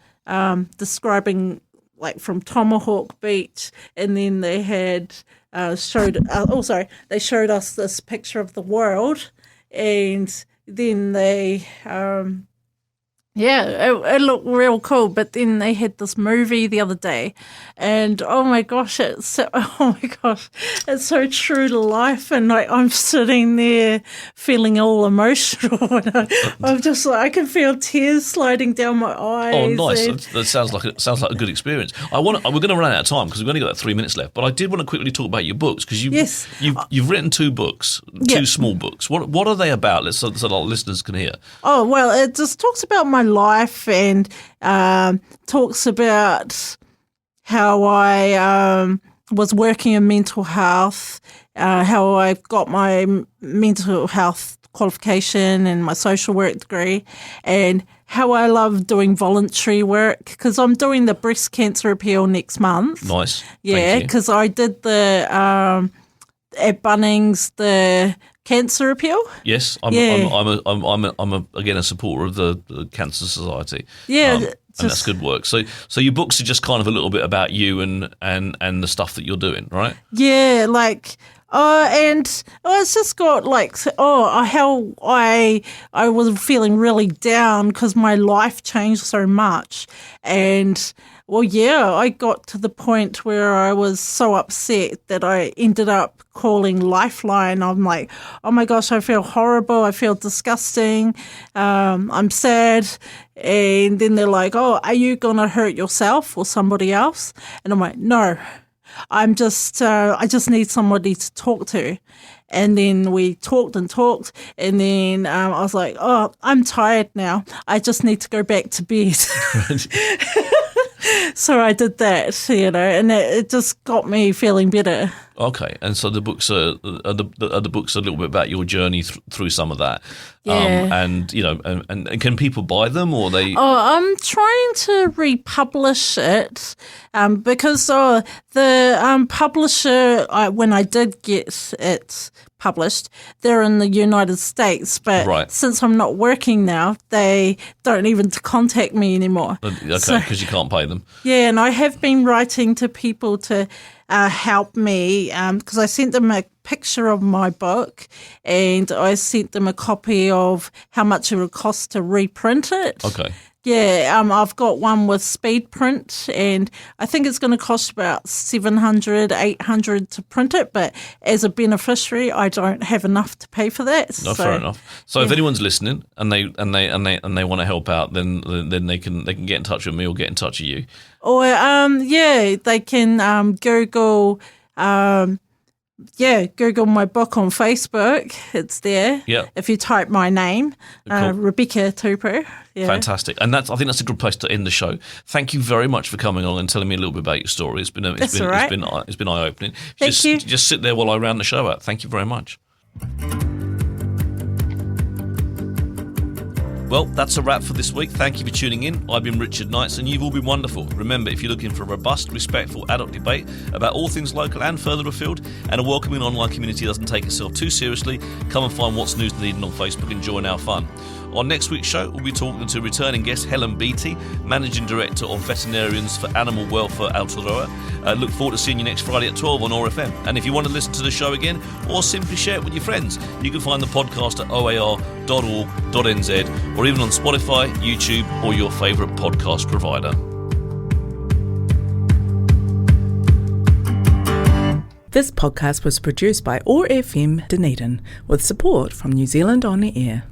describing from Tomahawk Beach, and then they had showed us this picture of the world, and then they it looked real cool. But then they had this movie the other day, and oh my gosh, it's so true to life. And I'm sitting there feeling all emotional, and I'm just I can feel tears sliding down my eyes. Oh, nice! That sounds like a good experience. We're going to run out of time because we've only got 3 minutes left. But I did want to quickly talk about your books, because you've written 2 books, 2 small books. What are they about? So our listeners can hear. Oh well, it just talks about my life and talks about how I was working in mental health, how I got my mental health qualification and my social work degree, and how I love doing voluntary work, because I'm doing the breast cancer appeal next month. Nice. Yeah, because I did the at Bunnings the cancer appeal. Yes, I'm again a supporter of the Cancer Society. Yeah, and that's good work. So your books are just kind of a little bit about you and the stuff that you're doing, right? Yeah, it's just got how I was feeling really down because my life changed so much, and I got to the point where I was so upset that I ended up calling Lifeline. I'm like, oh my gosh, I feel horrible. I feel disgusting. I'm sad. And then they're like, oh, are you going to hurt yourself or somebody else? And I'm like, no, I just need somebody to talk to. And then we talked, and then I was like, oh, I'm tired now. I just need to go back to bed. So I did that, and it just got me feeling better. Okay, and so the books are the books a little bit about your journey through some of that. Yeah. And can people buy them, or they? Oh, I'm trying to republish it because the publisher, when I did get it published, they're in the United States, but since I'm not working now, they don't even contact me anymore. Okay, because you can't pay them. Yeah, and I have been writing to people to help me because I sent them a picture of my book, and I sent them a copy of how much it would cost to reprint it. Okay. Yeah, I've got one with speed print, and I think it's going to cost about $700, $800 to print it. But as a beneficiary, I don't have enough to pay for that. No, fair enough. So if anyone's listening and they want to help out, then they can get in touch with me or get in touch with you. Or they can Google. Google my book on Facebook. It's there. Yeah. If you type my name, Cool. Rebecca Tupu. Yeah. Fantastic. And I think that's a good place to end the show. Thank you very much for coming on and telling me a little bit about your story. It's been eye-opening. Thank you. Just sit there while I round the show out. Thank you very much. Well, that's a wrap for this week. Thank you for tuning in. I've been Richard Knights, and you've all been wonderful. Remember, if you're looking for a robust, respectful adult debate about all things local and further afield, and a welcoming online community that doesn't take itself too seriously, come and find What's News Dunedin on Facebook and join our fun. On next week's show, we'll be talking to returning guest Helen Beattie, Managing Director of Veterinarians for Animal Welfare Aotearoa. Look forward to seeing you next Friday at 12 on ORFM. And if you want to listen to the show again or simply share it with your friends, you can find the podcast at oar.org.nz or even on Spotify, YouTube or your favourite podcast provider. This podcast was produced by ORFM Dunedin with support from New Zealand On the Air.